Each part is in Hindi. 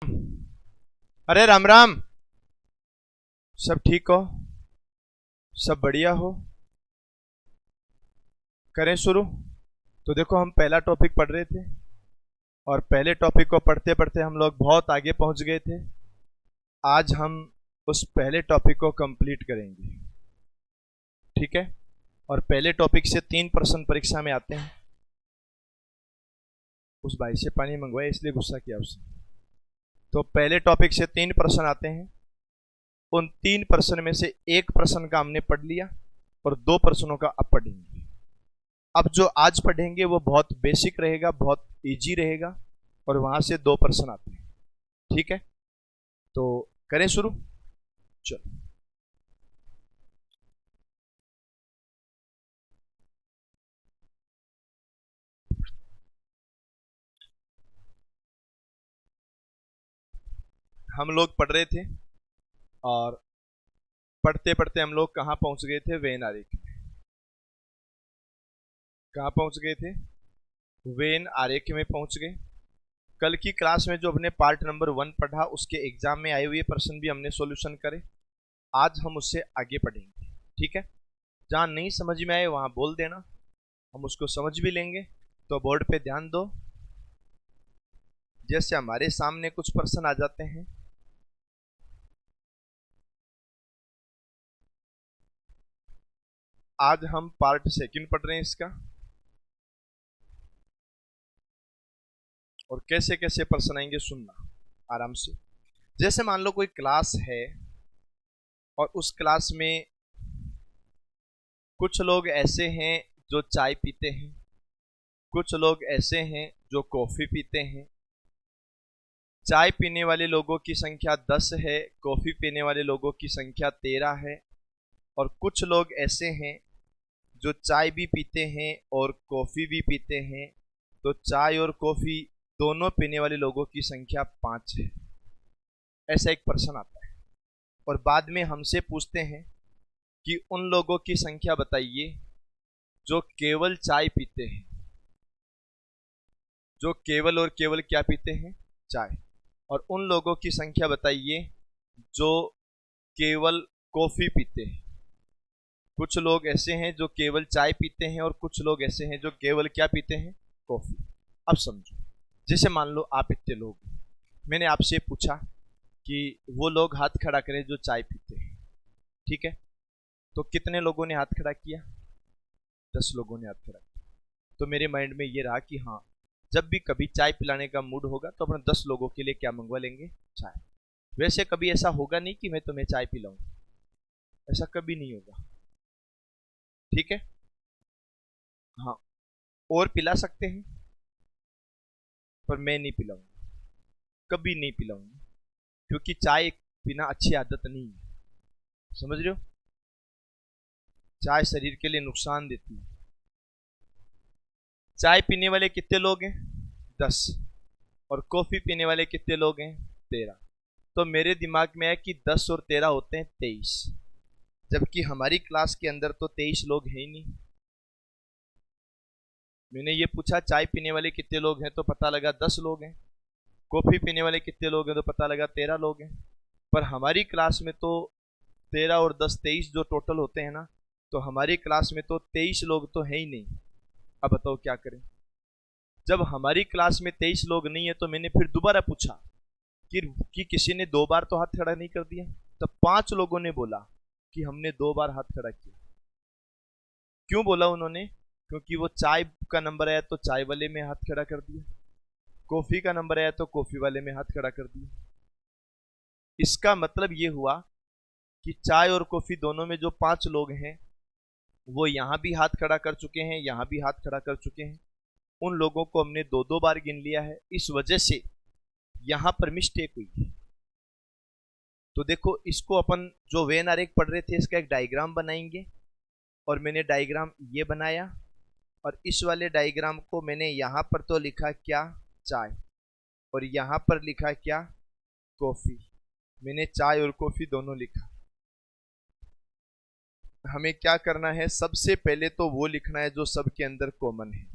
अरे राम राम। सब ठीक हो? सब बढ़िया हो? करें शुरू? तो देखो, हम पहला टॉपिक पढ़ रहे थे और पहले टॉपिक को पढ़ते पढ़ते हम लोग बहुत आगे पहुंच गए थे। आज हम उस पहले टॉपिक को कंप्लीट करेंगे। ठीक है? और पहले टॉपिक से 3 प्रश्न परीक्षा में आते हैं। उस भाई से पानी मंगवाया इसलिए गुस्सा किया उसने। तो पहले टॉपिक से 3 प्रश्न आते हैं। उन 3 प्रश्न में से एक प्रश्न का हमने पढ़ लिया और 2 प्रश्नों का अब पढ़ेंगे। अब जो आज पढ़ेंगे वो बहुत बेसिक रहेगा, बहुत इजी रहेगा और वहां से 2 प्रश्न आते हैं। ठीक है? तो करें शुरू? चलो। हम लोग पढ़ रहे थे और पढ़ते पढ़ते हम लोग कहाँ पहुंच गए थे? वेन आरेख में। कहाँ पहुंच गए थे? वेन आरेख में पहुंच गए। कल की क्लास में जो हमने पार्ट नंबर 1 पढ़ा उसके एग्जाम में आए हुए प्रश्न भी हमने सॉल्यूशन करे। आज हम उससे आगे पढ़ेंगे। ठीक है? जहाँ नहीं समझ में आए वहां बोल देना, हम उसको समझ भी लेंगे। तो बोर्ड पे ध्यान दो। जैसे हमारे सामने कुछ प्रश्न आ जाते हैं। आज हम पार्ट 2 पढ़ रहे हैं इसका, और कैसे कैसे प्रश्न आएंगे सुनना आराम से। जैसे मान लो कोई क्लास है और उस क्लास में कुछ लोग ऐसे हैं जो चाय पीते हैं, कुछ लोग ऐसे हैं जो कॉफी पीते हैं। चाय पीने वाले लोगों की संख्या 10 है, कॉफी पीने वाले लोगों की संख्या 13 है। और कुछ लोग ऐसे हैं जो चाय भी पीते हैं और कॉफी भी पीते हैं। तो चाय और कॉफी दोनों पीने वाले लोगों की संख्या 5 है। ऐसा एक प्रश्न आता है और बाद में हमसे पूछते हैं कि उन लोगों की संख्या बताइए जो केवल चाय पीते हैं। जो केवल और केवल क्या पीते हैं? चाय। और उन लोगों की संख्या बताइए जो केवल कॉफी पीते हैं। कुछ लोग ऐसे हैं जो केवल चाय पीते हैं और कुछ लोग ऐसे हैं जो केवल क्या पीते हैं? कॉफी। अब समझो, जैसे मान लो आप इतने लोग, मैंने आपसे पूछा कि वो लोग हाथ खड़ा करें जो चाय पीते हैं। ठीक है? तो कितने लोगों ने हाथ खड़ा किया? 10 लोगों ने हाथ खड़ा किया। तो मेरे माइंड में ये रहा कि हाँ, जब भी कभी चाय पिलाने का मूड होगा तो अपने 10 लोगों के लिए क्या मंगवा लेंगे? चाय। वैसे कभी ऐसा होगा नहीं कि मैं तुम्हें चाय पिलाऊं, ऐसा कभी नहीं होगा। ठीक है? हाँ, और पिला सकते हैं पर मैं नहीं पिलाऊंगा, कभी नहीं पिलाऊंगा, क्योंकि चाय पीना अच्छी आदत नहीं है। समझ रहे हो? चाय शरीर के लिए नुकसान देती है। चाय पीने वाले कितने लोग हैं? 10। और कॉफी पीने वाले कितने लोग हैं? 13। तो मेरे दिमाग में है कि 10 और 13 होते हैं 23, जबकि हमारी क्लास के अंदर तो 23 लोग हैं ही नहीं। मैंने ये पूछा चाय पीने वाले कितने लोग हैं, तो पता लगा 10 लोग हैं। कॉफी पीने वाले कितने लोग हैं, तो पता लगा 13 लोग हैं। पर हमारी क्लास में तो 13 और 10 23 जो टोटल होते हैं ना, तो हमारी क्लास में तो 23 लोग तो है ही नहीं। अब बताओ क्या करें? जब हमारी क्लास में 23 लोग नहीं है तो मैंने फिर दोबारा पूछा कि किसी ने 2 बार तो हाथ खड़ा नहीं कर दिया? तब 5 लोगों ने बोला कि हमने 2 बार हाथ खड़ा किया। क्यों बोला उन्होंने? क्योंकि वो चाय का नंबर आया तो चाय वाले में हाथ खड़ा कर दिया, कॉफी का नंबर आया तो कॉफी वाले में हाथ खड़ा कर दिया। इसका मतलब ये हुआ कि चाय और कॉफी दोनों में जो 5 लोग हैं वो यहां भी हाथ खड़ा कर चुके हैं, यहां भी हाथ खड़ा कर चुके हैं। उन लोगों को हमने 2 2 बार गिन लिया है, इस वजह से यहां पर मिस्टेक हुई है। तो देखो, इसको अपन जो वेन आरेख पढ़ रहे थे इसका एक डायग्राम बनाएंगे, और मैंने डायग्राम ये बनाया। और इस वाले डायग्राम को मैंने यहां पर तो लिखा क्या? चाय। और यहां पर लिखा क्या? कॉफी। मैंने चाय और कॉफी दोनों लिखा। हमें क्या करना है? सबसे पहले तो वो लिखना है जो सबके अंदर कॉमन है।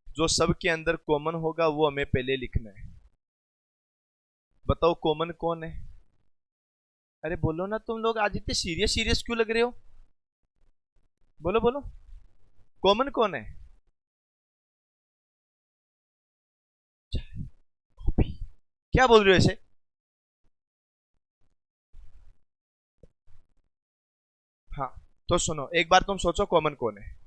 जो सबके अंदर कॉमन होगा वो हमें पहले लिखना है। बताओ कॉमन कौन है? अरे बोलो ना, तुम लोग आज इतने सीरियस सीरियस क्यों लग रहे हो? बोलो बोलो, कॉमन कौन है? कॉफी? क्या बोल रहे हो ऐसे? हाँ, तो सुनो, एक बार तुम सोचो कॉमन कौन है।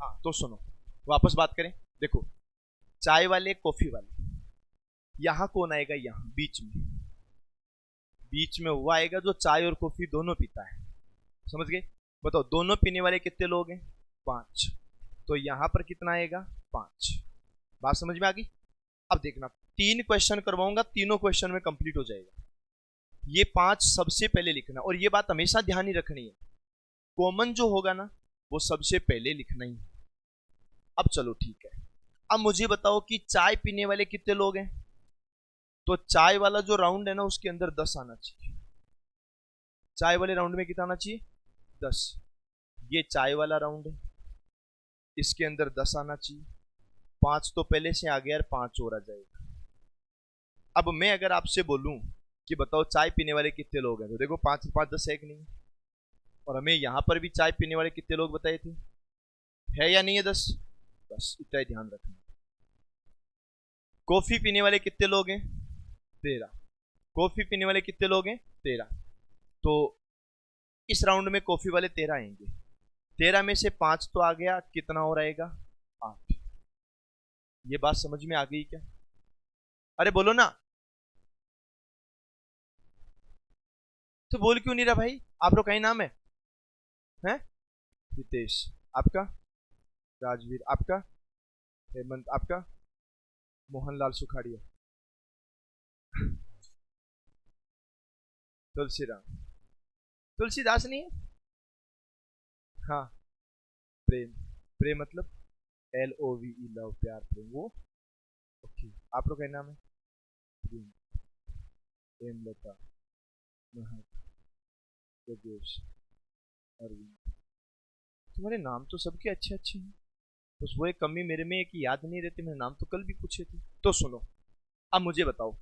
हाँ तो सुनो, वापस बात करें। देखो, चाय वाले कॉफी वाले, यहाँ कौन आएगा? यहाँ बीच में, बीच में वो आएगा जो चाय और कॉफी दोनों पीता है। समझ गए? बताओ दोनों पीने वाले कितने लोग हैं? पांच। तो यहां पर कितना आएगा? पांच। बात समझ में आ गई? अब देखना, तीन क्वेश्चन करवाऊंगा, तीनों क्वेश्चन में कंप्लीट हो जाएगा। ये पांच सबसे पहले लिखना, और ये बात हमेशा ध्यान ही रखनी है, कॉमन जो होगा ना वो सबसे पहले लिखना ही। अब चलो ठीक है, अब मुझे बताओ कि चाय पीने वाले कितने लोग हैं? तो चाय वाला जो राउंड है ना उसके अंदर 10 आना चाहिए। चाय वाले राउंड में कितना आना चाहिए? 10। ये चाय वाला राउंड है, इसके अंदर 10 आना चाहिए। पांच तो पहले से आ गया यार, पांच और आ जाएगा। अब मैं अगर आपसे बोलूं कि बताओ चाय पीने वाले कितने लोग हैं, तो देखो पांच पांच 10 है कि नहीं? और हमें यहां पर भी चाय पीने वाले कितने लोग बताए थे, है या नहीं है? 10। बस इतना ही ध्यान रखना। कॉफी पीने वाले कितने लोग हैं? 13। कॉफी पीने वाले कितने लोग हैं? 13। तो इस राउंड में कॉफी वाले 13 आएंगे। 13 में से 5 तो आ गया, कितना और आएगा? 8। ये बात समझ में आ गई क्या? अरे बोलो ना। तो बोल क्यों नहीं रहा भाई? आप लोग का ही नाम है? हैं? हितेश। आपका? राजवीर। आपका? हेमंत। आपका? मोहनलाल सुखाड़िया। तुलसीराम। तुलसीदास नहीं है? हाँ। प्रेम। प्रेम मतलब LOVE, लव, प्यार, प्रेम, वो। ओके। आप लोग का नाम है? प्रेम, हेमलता, महक, योगेश, अरविंद। तुम्हारे नाम तो सबके अच्छे अच्छे हैं, बस वो एक कमी मेरे में है कि याद नहीं रहते। मेरे नाम तो कल भी पूछे थे। तो सुनो, अब मुझे बताओ,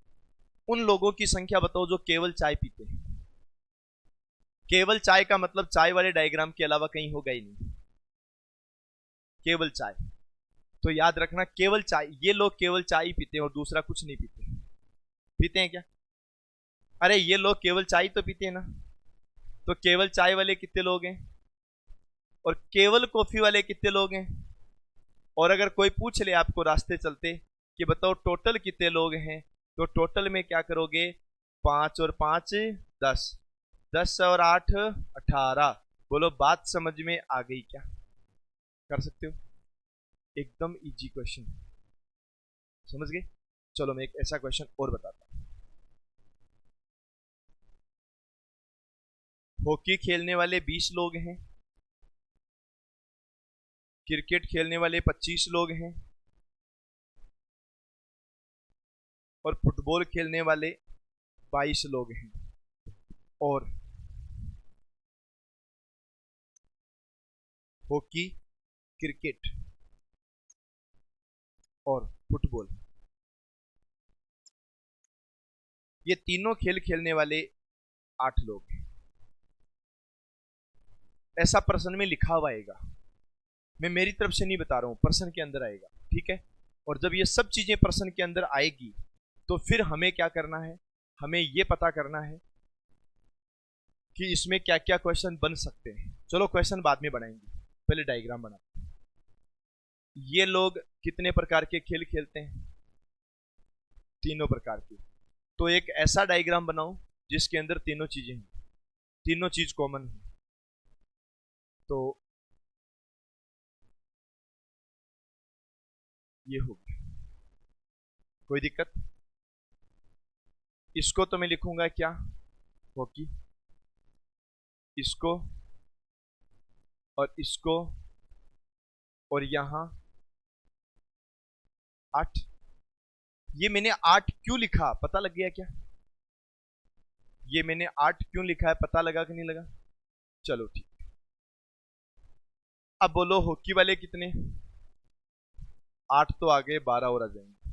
उन लोगों की संख्या बताओ जो केवल चाय पीते हैं। केवल चाय का मतलब चाय वाले डायग्राम के अलावा कहीं होगा ही नहीं, केवल चाय। तो याद रखना, केवल चाय, ये लोग केवल चाय ही पीते हैं और दूसरा कुछ नहीं पीते। पीते हैं क्या? अरे ये लोग केवल चाय तो पीते हैं ना। तो केवल चाय वाले कितने लोग हैं? और केवल कॉफी वाले कितने लोग हैं? और अगर कोई पूछ ले आपको रास्ते चलते कि बताओ टोटल कितने लोग हैं, तो टोटल में क्या करोगे? 5 और 5 10। 10 और 8 18। बोलो बात समझ में आ गई क्या? कर सकते हो? एकदम इजी क्वेश्चन, समझ गए? चलो मैं एक ऐसा क्वेश्चन और बताता हूं। हॉकी खेलने वाले 20 लोग हैं, क्रिकेट खेलने वाले 25 लोग हैं, और फुटबॉल खेलने वाले 22 लोग हैं, और हॉकी, क्रिकेट और फुटबॉल, ये तीनों खेल खेलने वाले 8 लोग हैं। ऐसा प्रश्न में लिखा हुआ आएगा, मैं मेरी तरफ से नहीं बता रहा हूं, प्रश्न के अंदर आएगा, ठीक है? और जब ये सब चीजें प्रश्न के अंदर आएगी तो फिर हमें क्या करना है, हमें ये पता करना है कि इसमें क्या क्या क्वेश्चन बन सकते हैं। चलो क्वेश्चन बाद में बनाएंगे, पहले डायग्राम बनाते हैं। ये लोग कितने प्रकार के खेल खेलते हैं? तीनों प्रकार के। तो एक ऐसा डायग्राम बनाओ जिसके अंदर तीनों चीजें हैं, तीनों चीज कॉमन है। तो ये हो गया, कोई दिक्कत? इसको तो मैं लिखूंगा क्या, हॉकी, इसको और इसको, और यहां 8। ये मैंने 8 क्यों लिखा, पता लग गया क्या? ये मैंने 8 क्यों लिखा है, पता लगा कि नहीं लगा? चलो ठीक। अब बोलो हॉकी वाले कितने? 8 तो आ गए, 12 और आ जाएंगे।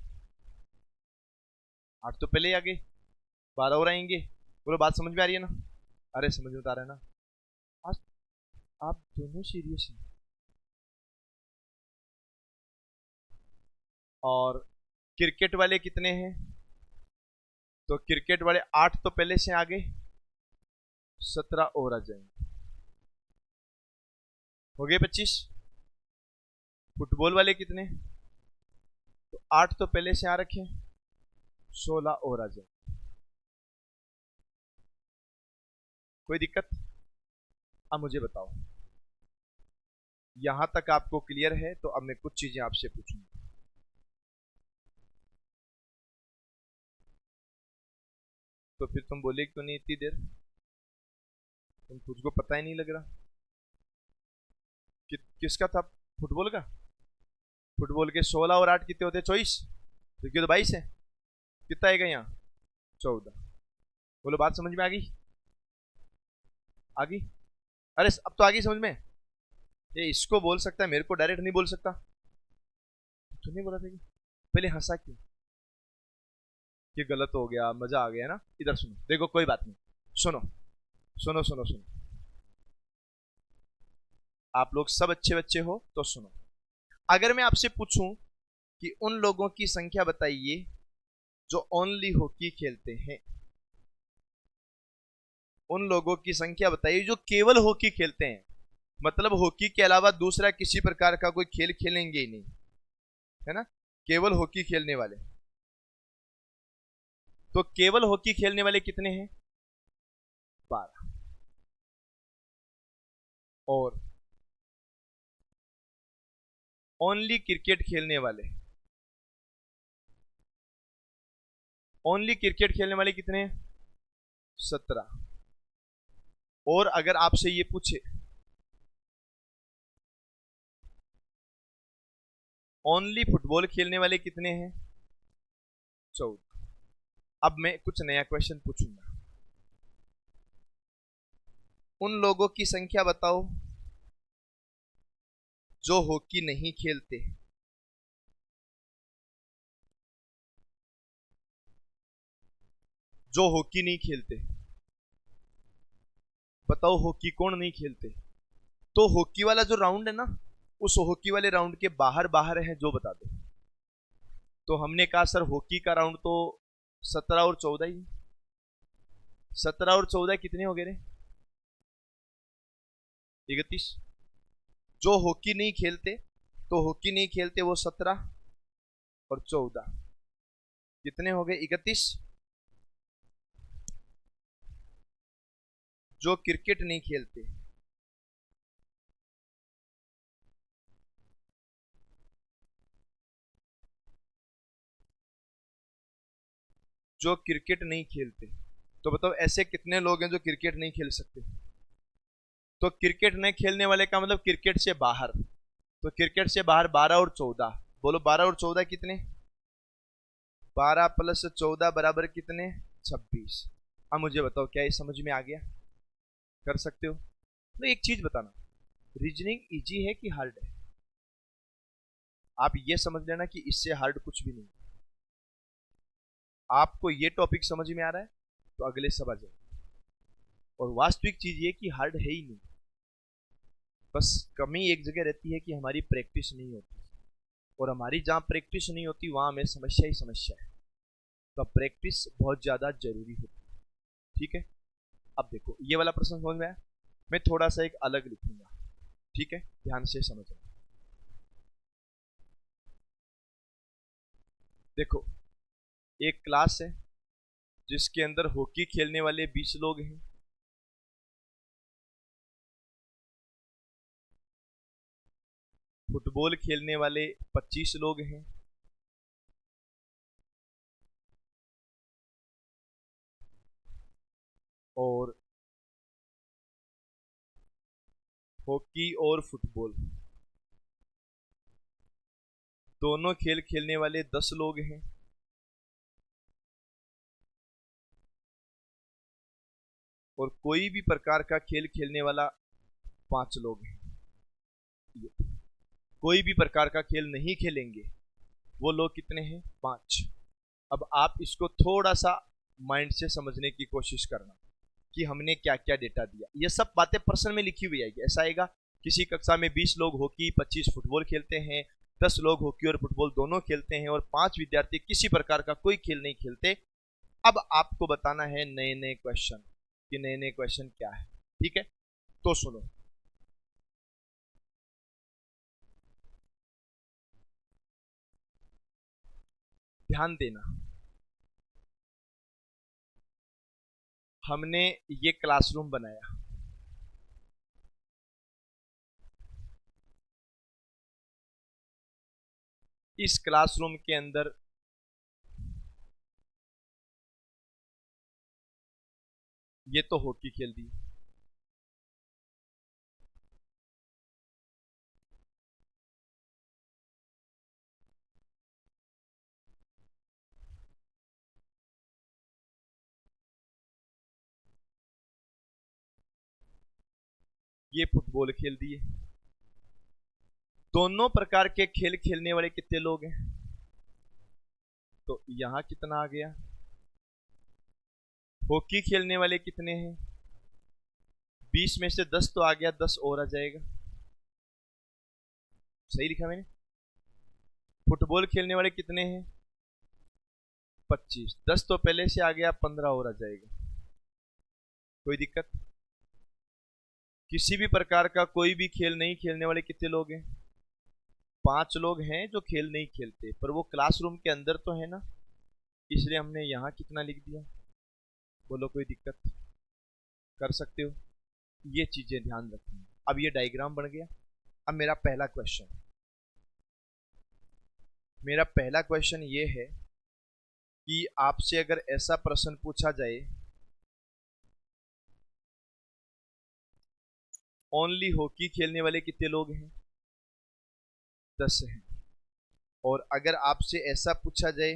8 तो पहले ही आ गए, 12 और आएंगे। बोलो बात समझ में आ रही है ना? अरे समझ में आ रहा है ना? आज आप दोनों सीरियस हैं। और क्रिकेट वाले कितने हैं? तो क्रिकेट वाले 8 तो पहले से आ गए, 17 और आ जाएंगे, हो गए 25। फुटबॉल वाले कितने? तो 8 तो पहले से आ रखे, 16 और आ जाए, कोई दिक्कत? अब मुझे बताओ, यहां तक आपको क्लियर है? तो अब मैं कुछ चीजें आपसे पूछूंगा। तो फिर तुम बोले क्यों नहीं इतनी देर? तुझको पता ही नहीं लग रहा किसका था? फुटबॉल का? फुटबॉल के 16 और 8 कितने होते हैं? 24। तो 22 है, कितना आएगा यहाँ? 14। बोलो बात समझ में आ गई? आ गई? अरे अब तो आ गई समझ में। ये इसको बोल सकता है, मेरे को डायरेक्ट नहीं बोल सकता। तू नहीं बोला था कि पहले हंसा क्यों? कि गलत हो गया, मजा आ गया ना? इधर सुनो, देखो कोई बात नहीं, सुनो सुनो सुनो सुनो, आप लोग सब अच्छे बच्चे हो तो सुनो। अगर मैं आपसे पूछूं कि उन लोगों की संख्या बताइए जो ओनली हॉकी खेलते हैं, उन लोगों की संख्या बताइए जो केवल हॉकी खेलते हैं, मतलब हॉकी के अलावा दूसरा किसी प्रकार का कोई खेल खेलेंगे ही नहीं, है ना? केवल हॉकी खेलने वाले। तो केवल हॉकी खेलने वाले कितने हैं? 12। और ओनली क्रिकेट खेलने वाले, ओनली क्रिकेट खेलने वाले कितने हैं? 17। और अगर आपसे ये पूछे ओनली फुटबॉल खेलने वाले कितने हैं? 14। अब मैं कुछ नया क्वेश्चन पूछूंगा, उन लोगों की संख्या बताओ जो हॉकी नहीं खेलते। जो हॉकी नहीं खेलते, बताओ हॉकी कौन नहीं खेलते? तो हॉकी वाला जो राउंड है ना, उस हॉकी वाले राउंड के बाहर बाहर है जो बता दो। तो हमने कहा सर हॉकी का राउंड तो 17 और 14 ही। 17 और 14 कितने हो गए रे? 31। जो हॉकी नहीं खेलते, तो हॉकी नहीं खेलते वो 17 और 14 कितने हो गए? 31। जो क्रिकेट नहीं खेलते, जो क्रिकेट नहीं खेलते। तो बताओ ऐसे कितने लोग हैं जो क्रिकेट नहीं खेल सकते? तो क्रिकेट नहीं खेलने वाले का मतलब क्रिकेट से बाहर। तो क्रिकेट से बाहर 12 और 14, बोलो 12 और 14 कितने? 12 प्लस 14 बराबर कितने? 26। अब मुझे बताओ क्या ये समझ में आ गया? कर सकते हो? तो एक चीज बताना, रीजनिंग इजी है कि हार्ड है? आप ये समझ लेना कि इससे हार्ड कुछ भी नहीं। आपको ये टॉपिक समझ में आ रहा है तो अगले सब आ जाए। और वास्तविक चीज ये कि हार्ड है ही नहीं, बस कमी एक जगह रहती है कि हमारी प्रैक्टिस नहीं होती। और हमारी जहां प्रैक्टिस नहीं होती वहां हमें समस्या ही समस्या है। तो प्रैक्टिस बहुत ज्यादा जरूरी होती है। ठीक है, अब देखो ये वाला प्रश्न समझ में आया। मैं थोड़ा सा एक अलग लिखूंगा, ठीक है, ध्यान से समझना। देखो एक क्लास है जिसके अंदर हॉकी खेलने वाले 20 लोग हैं, फुटबॉल खेलने वाले 25 लोग हैं, और हॉकी और फुटबॉल दोनों खेल खेलने वाले 10 लोग हैं, और कोई भी प्रकार का खेल खेलने वाला 5 लोग हैं। कोई भी प्रकार का खेल नहीं खेलेंगे वो लोग कितने हैं? 5। अब आप इसको थोड़ा सा माइंड से समझने की कोशिश करना कि हमने क्या क्या डेटा दिया। ये सब बातें प्रश्न में लिखी हुई आएगी। ऐसा आएगा किसी कक्षा में 20 लोग हॉकी 25 फुटबॉल खेलते हैं, 10 लोग हॉकी और फुटबॉल दोनों खेलते हैं, और 5 विद्यार्थी किसी प्रकार का कोई खेल नहीं खेलते। अब आपको बताना है नए नए क्वेश्चन कि नए नए क्वेश्चन क्या है। ठीक है, तो सुनो, ध्यान देना। हमने ये क्लासरूम बनाया, इस क्लासरूम के अंदर ये तो हॉकी खेल दी, ये फुटबॉल खेल दिए। दोनों प्रकार के खेल खेलने वाले कितने लोग हैं? तो यहां कितना आ गया? हॉकी खेलने वाले कितने हैं? 20 में से 10 तो आ गया, 10 और आ जाएगा। सही लिखा मैंने? फुटबॉल खेलने वाले कितने हैं? 25, 10 तो पहले से आ गया, 15 और आ जाएगा। कोई दिक्कत? किसी भी प्रकार का कोई भी खेल नहीं खेलने वाले कितने लोग हैं? 5 लोग हैं जो खेल नहीं खेलते, पर वो क्लासरूम के अंदर तो है ना, इसलिए हमने यहां कितना लिख दिया। बोलो कोई दिक्कत? कर सकते हो? ये चीजें ध्यान रखनी। अब ये डायग्राम बन गया। अब मेरा पहला क्वेश्चन ये है कि आपसे अगर ऐसा प्रश्न पूछा जाए, ओनली हॉकी खेलने वाले कितने लोग हैं? 10 हैं। और अगर आपसे ऐसा पूछा जाए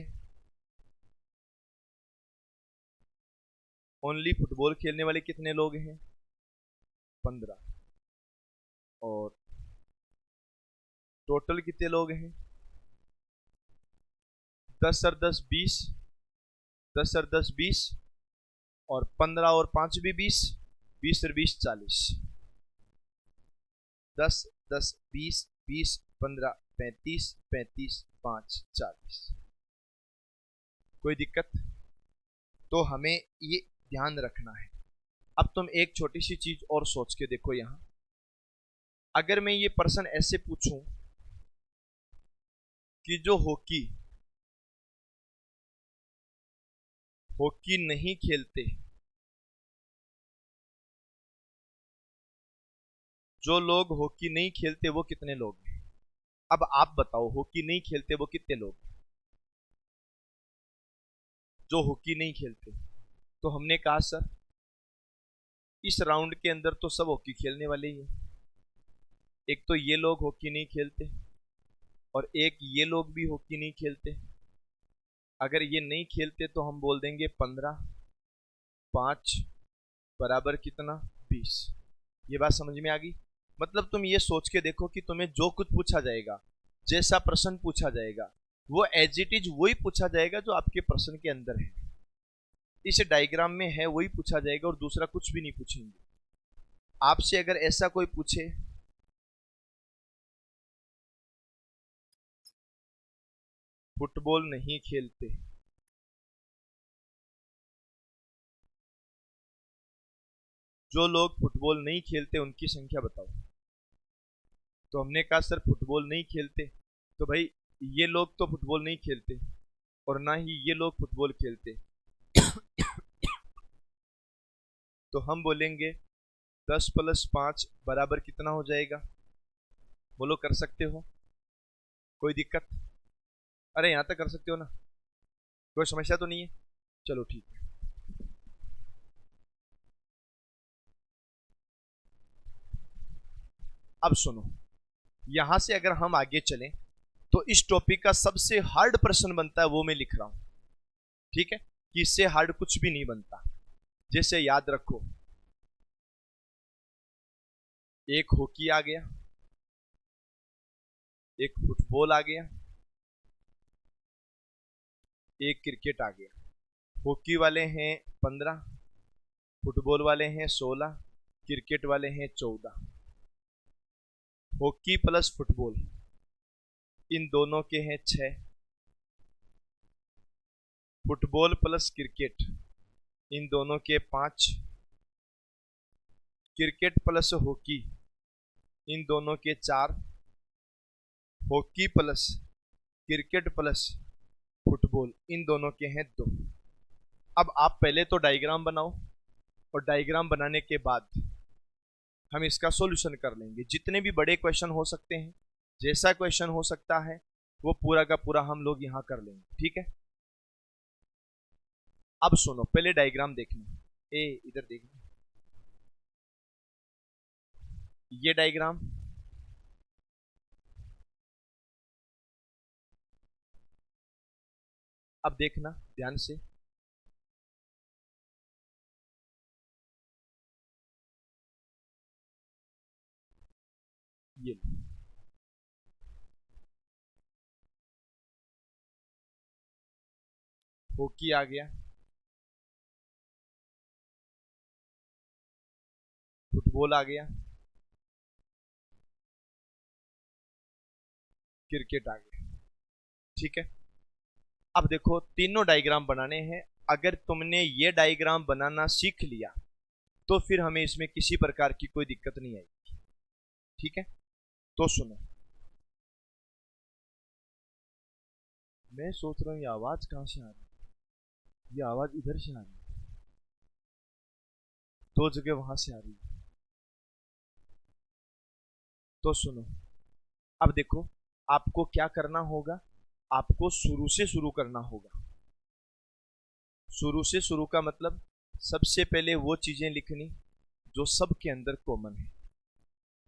ओनली फुटबॉल खेलने वाले कितने लोग हैं? 15। और टोटल कितने लोग हैं? 10 और 10 20, 10 और 10 20, और 15 और 5 भी 20, 20 और 20 40, 10 10 20 20 15 35 35 5 40। कोई दिक्कत? तो हमें ये ध्यान रखना है। अब तुम एक छोटी सी चीज और सोच के देखो, यहां अगर मैं ये प्रश्न ऐसे पूछूं कि जो हॉकी हॉकी नहीं खेलते, जो लोग हॉकी नहीं खेलते वो कितने लोग हैं? अब आप बताओ हॉकी नहीं खेलते वो कितने लोग? जो हॉकी नहीं खेलते। तो हमने कहा सर इस राउंड के अंदर तो सब हॉकी खेलने वाले ही हैं। एक तो ये लोग हॉकी नहीं खेलते और एक ये लोग भी हॉकी नहीं खेलते। अगर ये नहीं खेलते तो हम बोल देंगे 15, 5 बराबर कितना 20। ये बात समझ में आ गई? मतलब तुम ये सोच के देखो कि तुम्हें जो कुछ पूछा जाएगा, जैसा प्रश्न पूछा जाएगा, वो एज इट इज वही पूछा जाएगा जो आपके प्रश्न के अंदर है, इस डायग्राम में है वही पूछा जाएगा और दूसरा कुछ भी नहीं पूछेंगे। आपसे अगर ऐसा कोई पूछे फुटबॉल नहीं खेलते, जो लोग फुटबॉल नहीं खेलते उनकी संख्या बताओ। तो हमने कहा सर फुटबॉल नहीं खेलते, तो भाई ये लोग तो फुटबॉल नहीं खेलते और ना ही ये लोग फुटबॉल खेलते। तो हम बोलेंगे 10 + 5 बराबर कितना हो जाएगा? बोलो, कर सकते हो? कोई दिक्कत? अरे यहां तक कर सकते हो ना? कोई समस्या तो नहीं है? चलो ठीक है। अब सुनो, यहां से अगर हम आगे चलें तो इस टॉपिक का सबसे हार्ड प्रश्न बनता है, वो मैं लिख रहा हूं। ठीक है, कि इससे हार्ड कुछ भी नहीं बनता। जैसे याद रखो, एक हॉकी आ गया, एक फुटबॉल आ गया, एक क्रिकेट आ गया। हॉकी वाले हैं 15, फुटबॉल वाले हैं 16, क्रिकेट वाले हैं 14। हॉकी प्लस फुटबॉल इन दोनों के हैं 6, फुटबॉल प्लस क्रिकेट इन दोनों के 5, क्रिकेट प्लस हॉकी इन दोनों के 4, hockey plus cricket plus football in दोनों के हैं 2। अब आप पहले तो डायग्राम बनाओ और डायग्राम बनाने के बाद हम इसका सॉल्यूशन कर लेंगे। जितने भी बड़े क्वेश्चन हो सकते हैं, जैसा क्वेश्चन हो सकता है, वो पूरा का पूरा हम लोग यहां कर लेंगे। ठीक है, अब सुनो, पहले डायग्राम देखना। इधर देखना, ये डायग्राम, अब देखना ध्यान से। ये हॉकी आ गया, फुटबॉल आ गया, क्रिकेट आ गया। ठीक है, अब देखो तीनों डायग्राम बनाने हैं। अगर तुमने ये डायग्राम बनाना सीख लिया तो फिर हमें इसमें किसी प्रकार की कोई दिक्कत नहीं आएगी। ठीक है, तो सुनो, मैं सोच रहा हूं ये आवाज कहां से आ रही है। ये आवाज इधर से आ रही है, दो जगह वहां से आ रही है। तो सुनो, अब देखो, आपको क्या करना होगा, आपको शुरू से शुरू करना होगा। शुरू से शुरू का मतलब सबसे पहले वो चीजें लिखनी जो सबके अंदर कॉमन है।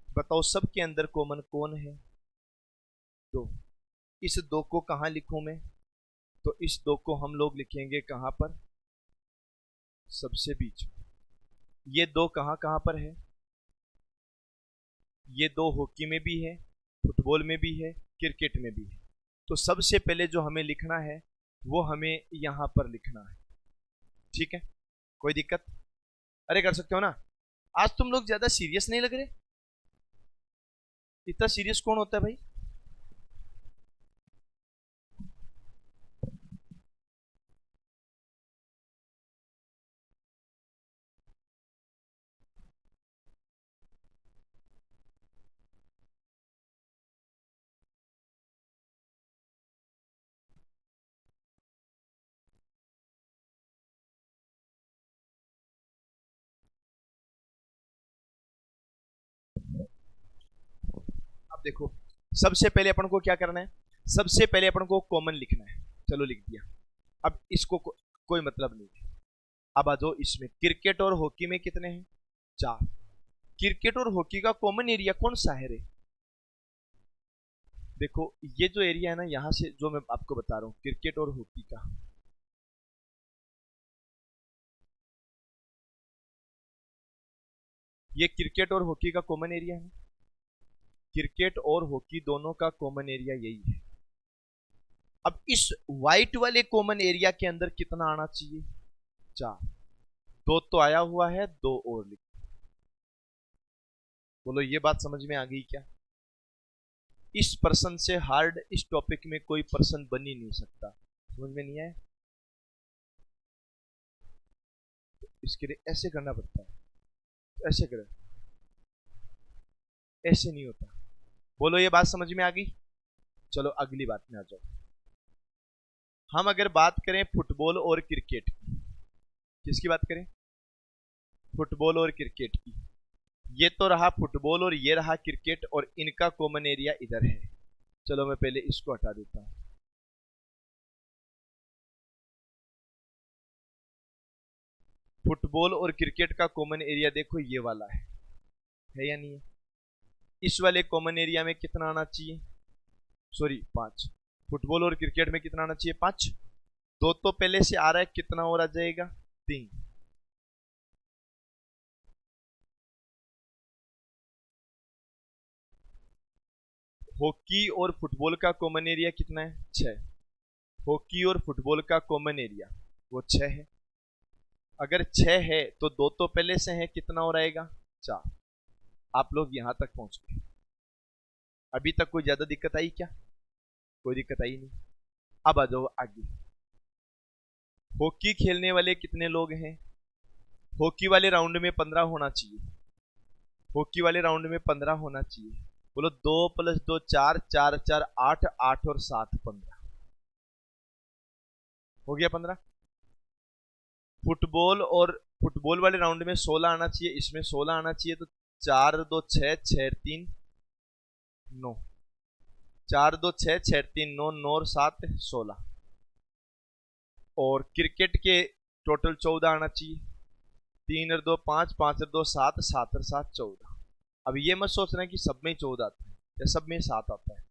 बताओ सबके अंदर कॉमन कौन है? 2। इस 2 को कहां लिखूं मैं? तो इस 2 को हम लोग लिखेंगे कहां पर? सबसे बीच में। ये 2 कहां कहां पर है? ये 2 हॉकी में भी है, फुटबॉल में भी है, क्रिकेट में भी है। तो सबसे पहले जो हमें लिखना है वो हमें यहां पर लिखना है। ठीक है, कोई दिक्कत? अरे कर सकते हो ना? आज तुम लोग ज्यादा सीरियस नहीं लग रहे। इतना सीरियस कौन होता है भाई? अब देखो, सबसे पहले अपन को क्या करना है? सबसे पहले अपन को कॉमन लिखना है। चलो लिख दिया। अब इसको कोई मतलब नहीं है। अब आ जाओ इसमें, क्रिकेट और हॉकी में कितने हैं? 4। क्रिकेट और हॉकी का कॉमन एरिया कौन सा है रे? देखो ये जो एरिया है ना, यहां से जो मैं आपको बता रहा हूं क्रिकेट और हॉकी का, ये क्रिकेट और हॉकी का कॉमन एरिया है। क्रिकेट और हॉकी दोनों का कॉमन एरिया यही है। अब इस व्हाइट वाले कॉमन एरिया के अंदर कितना आना चाहिए? 4। 2 तो आया हुआ है, 2 और लिख। बोलो ये बात समझ में आ गई क्या? इस पर्सन से हार्ड इस टॉपिक में कोई पर्सन बन ही नहीं सकता। समझ में नहीं आया? तो इसके लिए ऐसे करना पड़ता है, ऐसे करें, ऐसे नहीं होता। बोलो ये बात समझ में आ गई? चलो अगली बात में आ जाओ। हम अगर बात करें फुटबॉल और क्रिकेट की, किसकी बात करें? फुटबॉल और क्रिकेट की। ये तो रहा फुटबॉल और ये रहा क्रिकेट, और इनका कॉमन एरिया इधर है। चलो मैं पहले इसको हटा देता हूं। फुटबॉल और क्रिकेट का कॉमन एरिया देखो ये वाला है या नहीं है? इस वाले कॉमन एरिया में कितना आना चाहिए? सॉरी 5। फुटबॉल और क्रिकेट में कितना आना चाहिए? 5। 2 तो पहले से आ रहा है, कितना और आ जाएगा? 3। हॉकी और फुटबॉल का कॉमन एरिया कितना है? 6। हॉकी और फुटबॉल का कॉमन एरिया वो 6 है। अगर 6 है तो 2 तो पहले से है, कितना और आएगा? 4। आप लोग यहां तक पहुंच गए। अभी तक कोई ज्यादा दिक्कत आई क्या? कोई दिक्कत आई नहीं। अब आ जाओ आगे। हॉकी खेलने वाले कितने लोग हैं? हॉकी वाले राउंड में 15 होना चाहिए। हॉकी वाले राउंड में 15 होना चाहिए। बोलो 2 + 2 4, 4 4 8, 8 और 7 15 हो गया 15। फुटबॉल वाले राउंड में 16 आना चाहिए, इसमें 16 आना चाहिए, तो 4 2 6, 6 3 9, 4 2 6, 6 3 9, 9 और 7 16। और क्रिकेट के टोटल 14 आना चाहिए। 3 और 2 5, 5 और 2 7, 7 और 7 14। अब ये मत सोचना कि सब में 14 आता है या सब में 7 आता है।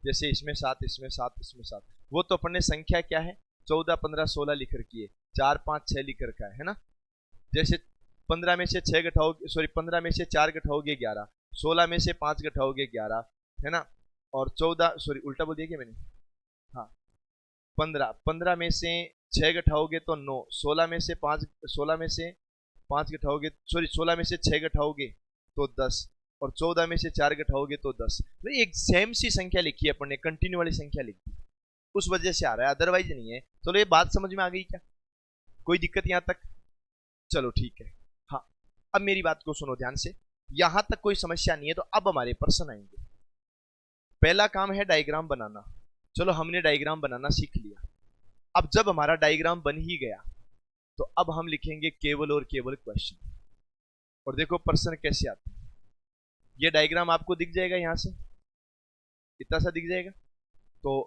जैसे इसमें 7, इसमें 7, इसमें 7, वो तो अपने संख्या क्या है? 14 15 16 लिख रखी है, 4 5 6 लिख रखा है ना। जैसे 15 में से 6 घटाओगे, सॉरी 15 में से 4 घटाओगे 11, 16 में से 5 घटाओगे 11, है ना। और 14, सॉरी उल्टा बोल दिया क्या मैंने? हाँ 15 में से 6 घटाओगे तो 9, 16 में से 5, 16 में से 5 घटाओगे, सॉरी 16 में से 6 घटाओगे तो 10, और 14 में से 4 घटाओगे तो 10। तो एक सेम सी संख्या लिखी है अपन ने, कंटिन्यू वाली संख्या लिखी, उस वजह से आ रहा है, अदरवाइज नहीं है। चलो ये बात समझ में आ गई क्या? कोई दिक्कत यहां तक? चलो ठीक है। हाँ अब मेरी बात को सुनो ध्यान से, यहां तक कोई समस्या नहीं है। तो अब हमारे प्रश्न आएंगे। पहला काम है डायग्राम बनाना। चलो हमने डायग्राम बनाना सीख लिया। अब जब हमारा डायग्राम बन ही गया तो अब हम लिखेंगे केवल और केवल क्वेश्चन। और देखो प्रश्न कैसे आते हैं। ये डायग्राम आपको दिख जाएगा, यहां से इतना सा दिख जाएगा। तो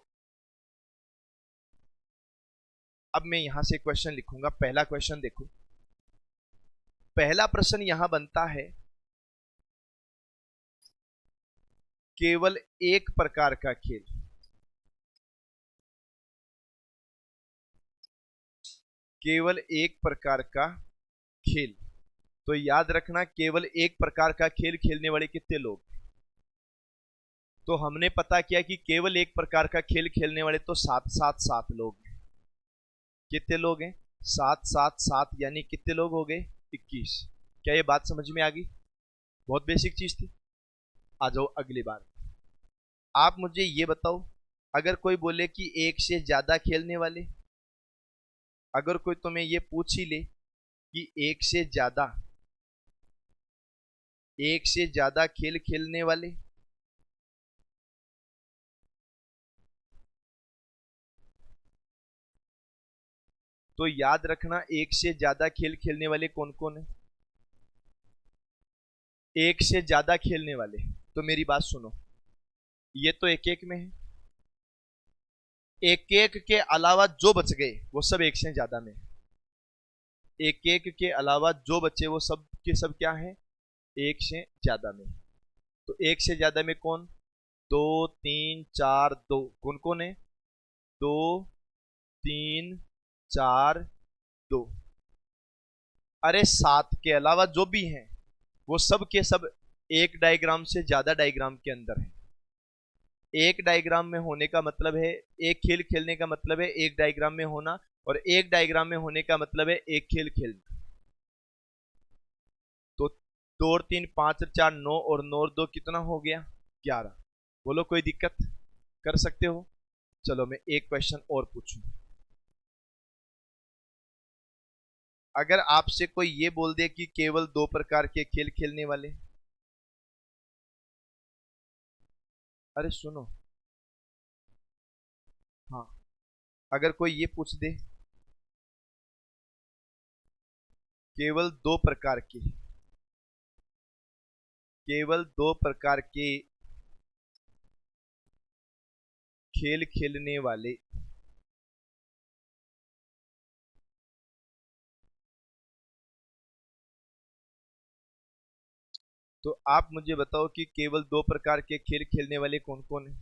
अब मैं यहां से क्वेश्चन लिखूंगा। पहला क्वेश्चन देखो, पहला प्रश्न यहां बनता है, केवल एक प्रकार का खेल, केवल एक प्रकार का खेल। तो याद रखना केवल एक प्रकार का खेल खेलने वाले कितने लोग? तो हमने पता किया कि केवल एक प्रकार का खेल खेलने वाले तो 7 7 7 लोग हैं। कितने लोग हैं? 7 7 7, यानी कितने लोग हो गए? 21। क्या ये बात समझ में आ गई? बहुत बेसिक चीज थी। आ जाओ अगली बार। आप मुझे ये बताओ, अगर कोई बोले कि एक से ज्यादा खेलने वाले, अगर कोई तुम्हें ये पूछ ही ले कि एक से ज्यादा खेल खेलने वाले, तो याद रखना एक से ज्यादा खेल खेलने वाले कौन कौन है? एक से ज्यादा खेलने वाले, तो मेरी बात सुनो, ये तो एक एक में है, एक एक के अलावा जो बच गए वो सब एक से ज्यादा में है। एक एक के अलावा जो बचे वो सब के सब क्या हैं, एक से ज्यादा में। तो एक से ज्यादा में कौन, 2 3 4 2, कौन कौन है, 2 3 4 2। अरे 7 के अलावा जो भी हैं वो सब के सब एक डायग्राम से ज्यादा डायग्राम के अंदर है। एक डायग्राम में होने का मतलब है, एक खेल खेलने का मतलब है एक डायग्राम में होना, और एक डायग्राम में होने का मतलब है एक खेल खेलना। तो 2 और 3 5 और 4 9, और 9 और 2 कितना हो गया, 11। बोलो कोई दिक्कत, कर सकते हो। चलो मैं एक क्वेश्चन और पूछूं। अगर आपसे कोई ये बोल दे कि केवल 2 प्रकार के खेल खेलने वाले, अरे सुनो, हाँ, अगर कोई ये पूछ दे केवल 2 प्रकार के, केवल 2 प्रकार के खेल खेलने वाले, तो आप मुझे बताओ कि केवल 2 प्रकार के खेल खेलने वाले कौन कौन है।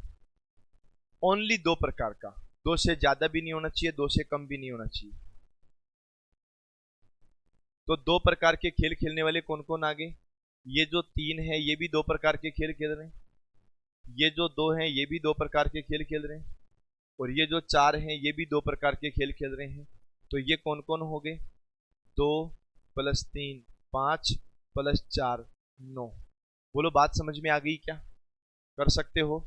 ओनली 2 प्रकार का, 2 से ज्यादा भी नहीं होना चाहिए, 2 से कम भी नहीं होना चाहिए। तो 2 प्रकार के खेल खेलने वाले कौन कौन आगे, ये जो 3 है ये भी 2 प्रकार के खेल खेल रहे हैं, ये जो 2 हैं ये भी 2 प्रकार के खेल खेल रहे हैं, और ये जो 4 हैं ये भी 2 प्रकार के खेल खेल रहे हैं। तो ये कौन कौन हो गए, 2 + 3 5 + 4 9। बोलो बात समझ में आ गई क्या, कर सकते हो।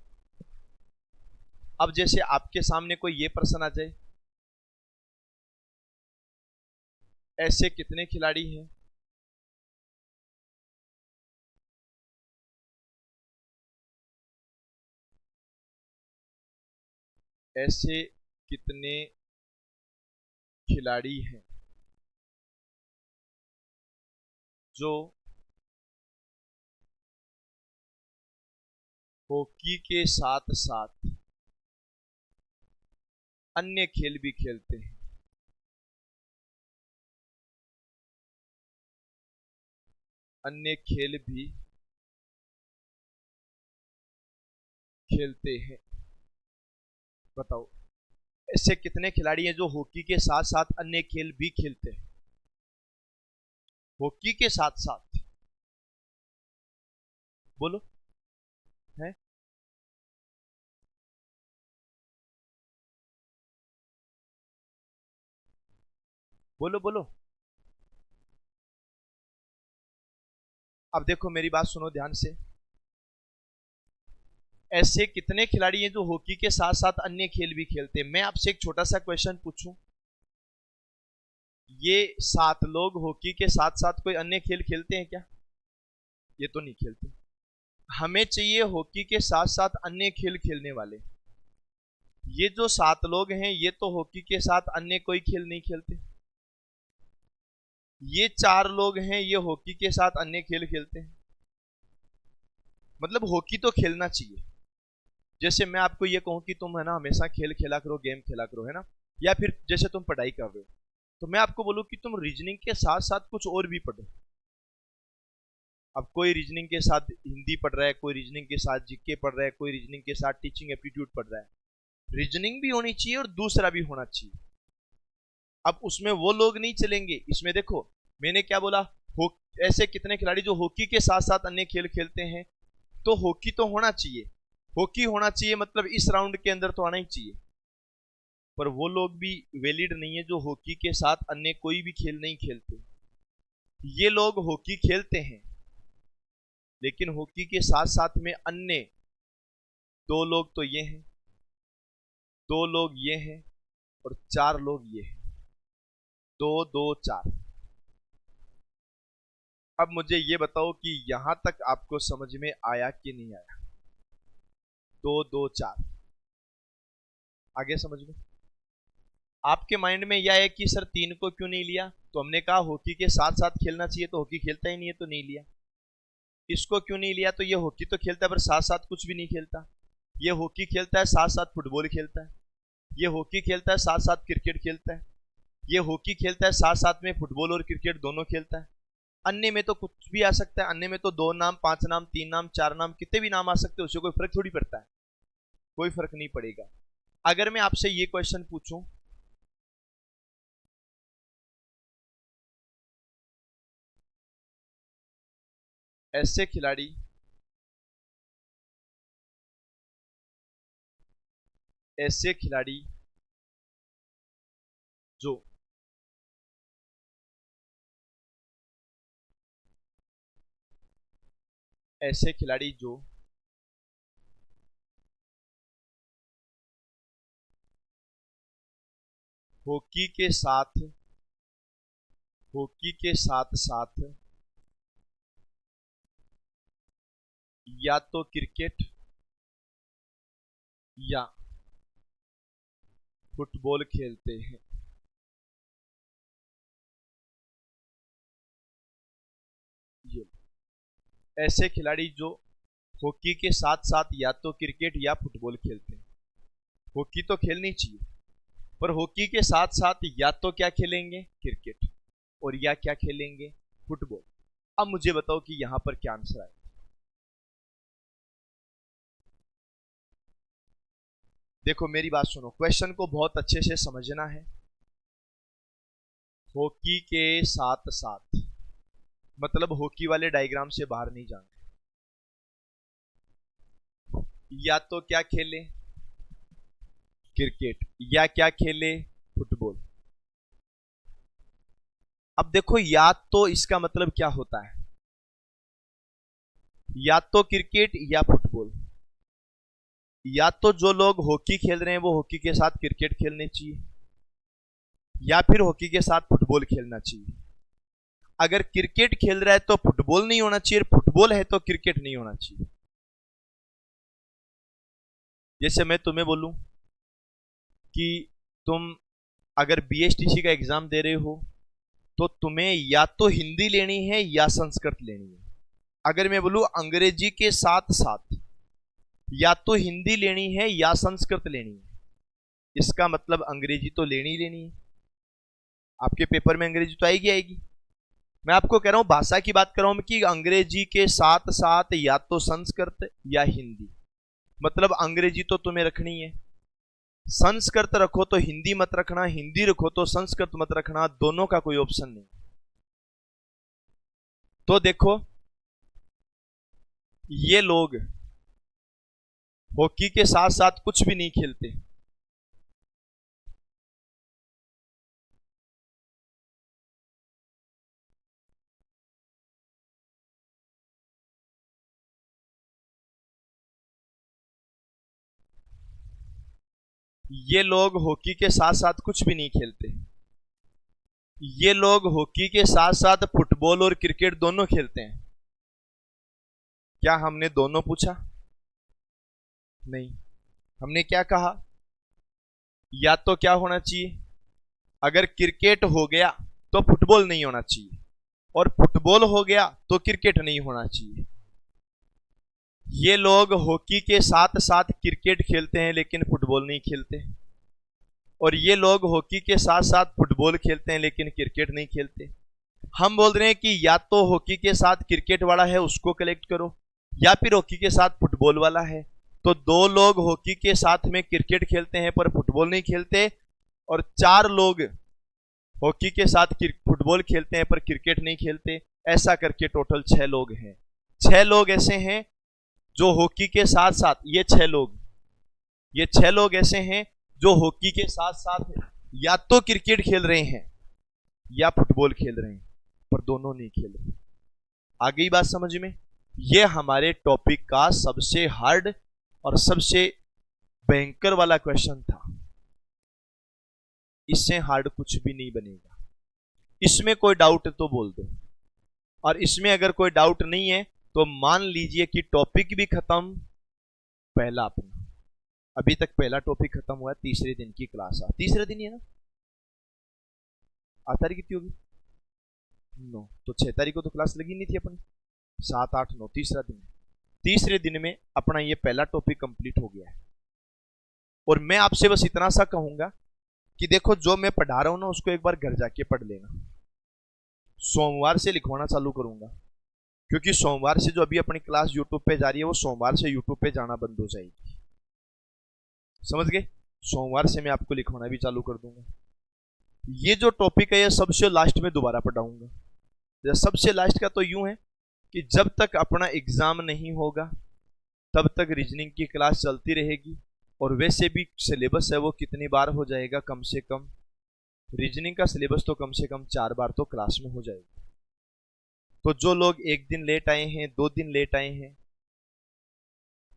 अब जैसे आपके सामने कोई ये प्रश्न आ जाए, ऐसे कितने खिलाड़ी हैं, ऐसे कितने खिलाड़ी हैं जो हॉकी के साथ साथ अन्य खेल भी खेलते हैं। अन्य खेल भी खेलते हैं, बताओ ऐसे कितने खिलाड़ी हैं जो हॉकी के साथ साथ अन्य खेल भी खेलते हैं, हॉकी के साथ साथ, बोलो है। बोलो बोलो। अब देखो मेरी बात सुनो ध्यान से, ऐसे कितने खिलाड़ी हैं जो हॉकी के साथ साथ अन्य खेल भी खेलते हैं। मैं आपसे एक छोटा सा क्वेश्चन पूछूं, ये 7 लोग हॉकी के साथ साथ कोई अन्य खेल खेलते हैं क्या, ये तो नहीं खेलते। हमें चाहिए हॉकी के साथ साथ अन्य खेल खेलने वाले। ये जो 7 लोग हैं ये तो हॉकी के साथ अन्य कोई खेल नहीं खेलते। ये 4 लोग हैं ये हॉकी के साथ अन्य खेल खेलते हैं। मतलब हॉकी तो खेलना चाहिए। जैसे मैं आपको ये कहूं कि तुम है ना हमेशा खेल खेला करो, गेम खेला करो, है ना, या फिर जैसे तुम पढ़ाई कर रहे हो तो मैं आपको बोलूं कि तुम रीजनिंग के साथ साथ कुछ और भी पढ़ो। अब कोई रीजनिंग के साथ हिंदी पढ़ रहा है, कोई रीजनिंग के साथ जीके पढ़ रहा है, कोई रीजनिंग के साथ टीचिंग एप्टीट्यूड पढ़ रहा है। रीजनिंग भी होनी चाहिए और दूसरा भी होना चाहिए। अब उसमें वो लोग नहीं चलेंगे, इसमें देखो मैंने क्या बोला, ऐसे कितने खिलाड़ी जो हॉकी के साथ साथ अन्य खेल खेलते हैं, तो हॉकी तो होना चाहिए। हॉकी होना चाहिए मतलब इस राउंड के अंदर तो आना ही चाहिए। पर वो लोग भी वैलिड नहीं है जो हॉकी के साथ अन्य कोई भी खेल नहीं खेलते। ये लोग हॉकी खेलते हैं लेकिन हॉकी के साथ साथ में अन्य 2 लोग तो ये हैं, 2 लोग ये हैं, और 4 लोग ये हैं, 2 2 4। अब मुझे ये बताओ कि यहां तक आपको समझ में आया कि नहीं आया, 2 2 4 आगे समझ में। आपके माइंड में यह है कि सर 3 को क्यों नहीं लिया, तो हमने कहा हॉकी के साथ साथ खेलना चाहिए, तो हॉकी खेलता ही नहीं है तो नहीं लिया। इसको क्यों नहीं लिया, तो ये हॉकी तो खेलता है पर साथ साथ कुछ भी नहीं खेलता। ये हॉकी खेलता है साथ साथ फुटबॉल खेलता है, ये हॉकी खेलता है साथ साथ क्रिकेट खेलता है, ये हॉकी खेलता है, साथ साथ में फुटबॉल और क्रिकेट दोनों खेलता है। अन्य में तो कुछ भी आ सकता है, अन्य में तो 2 नाम, 5 नाम, 3 नाम, 4 नाम, कितने भी नाम आ सकते हैं, उससे कोई फर्क थोड़ी पड़ता है, कोई फर्क नहीं पड़ेगा। अगर मैं आपसे ये क्वेश्चन पूछूं, ऐसे खिलाड़ी जो ऐसे खिलाड़ी जो हॉकी के साथ साथ या तो क्रिकेट या फुटबॉल खेलते हैं, ये ऐसे खिलाड़ी जो हॉकी के साथ साथ या तो क्रिकेट या फुटबॉल खेलते हैं। हॉकी तो खेलनी चाहिए, पर हॉकी के साथ साथ या तो क्या खेलेंगे, क्रिकेट, और या क्या खेलेंगे, फुटबॉल। अब मुझे बताओ कि यहां पर क्या आंसर आए। देखो मेरी बात सुनो, क्वेश्चन को बहुत अच्छे से समझना है। हॉकी के साथ साथ मतलब हॉकी वाले डायग्राम से बाहर नहीं जाना। या तो क्या खेले, क्रिकेट, या क्या खेले, फुटबॉल। अब देखो, या तो इसका मतलब क्या होता है, या तो क्रिकेट या फुटबॉल। या तो जो लोग हॉकी खेल रहे हैं वो हॉकी के साथ क्रिकेट खेलने चाहिए, या फिर हॉकी के साथ फुटबॉल खेलना चाहिए। अगर क्रिकेट खेल रहा है तो फुटबॉल नहीं होना चाहिए, फुटबॉल है तो क्रिकेट नहीं होना चाहिए। जैसे मैं तुम्हें बोलूं कि तुम अगर बीएसटीसी का एग्जाम दे रहे हो तो तुम्हें या तो हिंदी लेनी है या संस्कृत लेनी है। अगर मैं बोलूं अंग्रेजी के साथ साथ या तो हिंदी लेनी है या संस्कृत लेनी है, इसका मतलब अंग्रेजी तो लेनी ही लेनी है। आपके पेपर में अंग्रेजी तो आएगी। मैं आपको कह रहा हूं, भाषा की बात कर रहा हूं कि अंग्रेजी के साथ साथ या तो संस्कृत या हिंदी। मतलब अंग्रेजी तो तुम्हें रखनी है, संस्कृत रखो तो हिंदी मत रखना, हिंदी रखो तो संस्कृत मत रखना, दोनों का कोई ऑप्शन नहीं। तो देखो, ये लोग हॉकी के साथ साथ कुछ भी नहीं खेलते। ये लोग हॉकी के साथ साथ कुछ भी नहीं खेलते। ये लोग हॉकी के साथ साथ फुटबॉल और क्रिकेट दोनों खेलते हैं। क्या हमने दोनों पूछा? नहीं। हमने क्या कहा, या तो क्या होना चाहिए, अगर क्रिकेट हो गया तो फुटबॉल नहीं होना चाहिए, और फुटबॉल हो गया तो क्रिकेट नहीं होना चाहिए। ये लोग हॉकी के साथ साथ क्रिकेट खेलते हैं लेकिन फुटबॉल नहीं खेलते, और ये लोग हॉकी के साथ साथ फुटबॉल खेलते हैं लेकिन क्रिकेट नहीं खेलते। हम बोल रहे हैं कि या तो हॉकी के साथ क्रिकेट वाला है उसको कलेक्ट करो, या फिर हॉकी के साथ फुटबॉल वाला है। तो 2 लोग हॉकी के साथ में क्रिकेट खेलते हैं पर फुटबॉल नहीं खेलते, और 4 लोग हॉकी के साथ फुटबॉल खेलते हैं पर क्रिकेट नहीं खेलते। ऐसा करके टोटल 6 लोग हैं। 6 लोग ऐसे हैं जो हॉकी के साथ साथ, ये 6 लोग ऐसे हैं जो हॉकी के साथ साथ या तो क्रिकेट खेल रहे हैं या फुटबॉल खेल रहे हैं, पर दोनों नहीं खेल रहे। आ गई बात समझ में? ये हमारे टॉपिक का सबसे हार्ड और सबसे भयंकर वाला क्वेश्चन था। इससे हार्ड कुछ भी नहीं बनेगा। इसमें कोई डाउट है तो बोल दो, और इसमें अगर कोई डाउट नहीं है तो मान लीजिए कि टॉपिक भी खत्म। पहला अपना अभी तक पहला टॉपिक खत्म हुआ है, तीसरे दिन की क्लास आ, तीसरे दिन ही है ना? 8 तारीख कितनी होगी? 9, तो 6 तारीख को तो क्लास लगी नहीं थी अपनी। 7, 8, 9, तीसरा दिन। तीसरे दिन में अपना ये पहला टॉपिक कंप्लीट हो गया है। और मैं आपसे बस इतना सा कहूंगा कि देखो जो मैं पढ़ा रहा हूं ना उसको एक बार घर जाके पढ़ लेना। सोमवार से लिखवाना चालू करूंगा, क्योंकि सोमवार से जो अभी अपनी क्लास यूट्यूब पे जा रही है वो सोमवार से यूट्यूब पे जाना बंद हो जाएगी। समझ गए? सोमवार से मैं आपको लिखवाना भी चालू कर दूंगा। ये जो टॉपिक है ये सबसे लास्ट में दोबारा पढ़ाऊंगा। सबसे लास्ट का तो यूं है कि जब तक अपना एग्जाम नहीं होगा तब तक रीजनिंग की क्लास चलती रहेगी। और वैसे भी सिलेबस है वो कितनी बार हो जाएगा, कम से कम रीजनिंग का सिलेबस तो कम से कम 4 बार तो क्लास में हो जाएगा। तो जो लोग 1 दिन लेट आए हैं, 2 दिन लेट आए हैं,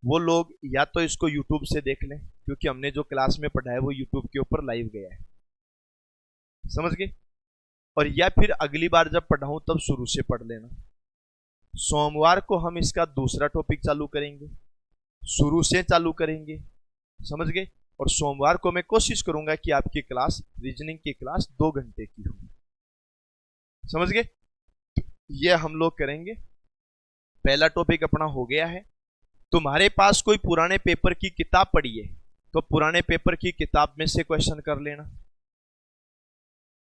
वो लोग या तो इसको यूट्यूब से देख लें, क्योंकि हमने जो क्लास में पढ़ा है वो यूट्यूब के ऊपर लाइव गया है। समझ गए? और या फिर अगली बार जब पढ़ाऊं तब शुरू से पढ़ लेना। सोमवार को हम इसका दूसरा टॉपिक चालू करेंगे, शुरू से चालू करेंगे। समझ गए? और सोमवार को मैं कोशिश करूंगा कि आपकी क्लास, रीजनिंग की क्लास 2 घंटे की हो। समझ गए? ये हम लोग करेंगे। पहला टॉपिक अपना हो गया है। तुम्हारे पास कोई पुराने पेपर की किताब पड़ी है तो पुराने पेपर की किताब में से क्वेश्चन कर लेना।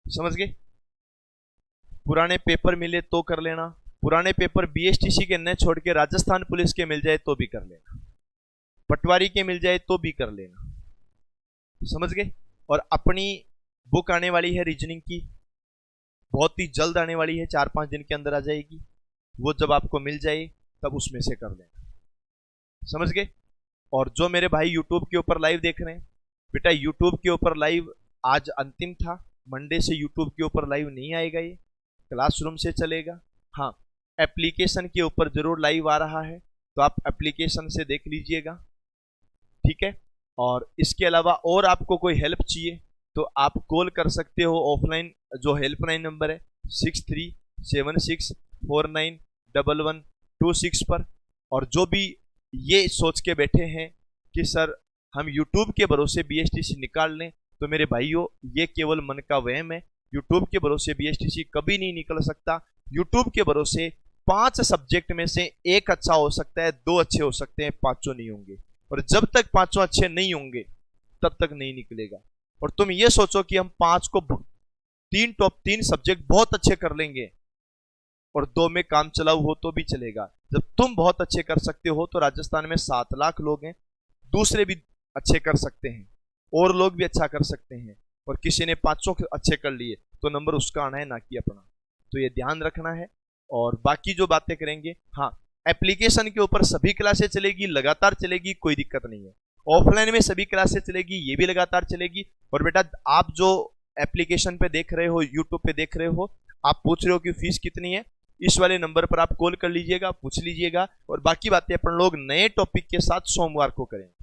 समझ गए? पुराने पेपर मिले तो कर लेना। पुराने पेपर बीएसटीसी के न छोड़ के राजस्थान पुलिस के मिल जाए तो भी कर लेना, पटवारी के मिल जाए तो भी कर लेना। समझ गए? और अपनी बुक आने वाली है रीजनिंग की, बहुत ही जल्द आने वाली है, 4-5 दिन के अंदर आ जाएगी। वो जब आपको मिल जाए तब उसमें से कर लेना। समझ गए? और जो मेरे भाई यूट्यूब के ऊपर लाइव देख रहे हैं, बेटा यूट्यूब के ऊपर लाइव आज अंतिम था, मंडे से यूट्यूब के ऊपर लाइव नहीं आएगा, ये क्लासरूम से चलेगा। हाँ, एप्लीकेशन के ऊपर जरूर लाइव आ रहा है, तो आप एप्लीकेशन से देख लीजिएगा। ठीक है? और इसके अलावा और आपको कोई हेल्प चाहिए तो आप कॉल कर सकते हो ऑफलाइन, जो हेल्पलाइन नंबर है 6376491126 पर। और जो भी ये सोच के बैठे हैं कि सर हम यूट्यूब के भरोसे बीएसटीसी निकाल लें, तो मेरे भाइयों ये केवल मन का वहम है। यूट्यूब के भरोसे बीएसटीसी कभी नहीं निकल सकता। यूट्यूब के भरोसे 5 सब्जेक्ट में से 1 अच्छा हो सकता है, 2 अच्छे हो सकते हैं, 5 नहीं होंगे। और जब तक 5 अच्छे नहीं होंगे तब तक नहीं निकलेगा। और तुम ये सोचो कि हम 5 को 3 सब्जेक्ट बहुत अच्छे कर लेंगे और 2 में काम चलाऊ हो तो भी चलेगा। जब तुम बहुत अच्छे कर सकते हो तो राजस्थान में 7 लाख लोग हैं, दूसरे भी अच्छे कर सकते हैं और लोग भी अच्छा कर सकते हैं। और किसी ने 500 अच्छे कर लिए तो नंबर उसका आना है, ना कि अपना। तो ये ध्यान रखना है। और बाकी जो बातें करेंगे, हाँ, एप्लीकेशन के ऊपर सभी क्लासेस चलेगी, लगातार चलेगी, कोई दिक्कत नहीं है। ऑफलाइन में सभी क्लासेस चलेगी, ये भी लगातार चलेगी। और बेटा आप जो एप्लीकेशन पे देख रहे हो, यूट्यूब पे देख रहे हो, आप पूछ रहे हो कि फीस कितनी है, इस वाले नंबर पर आप कॉल कर लीजिएगा, पूछ लीजिएगा। और बाकी बातें अपन लोग नए टॉपिक के साथ सोमवार को करेंगे।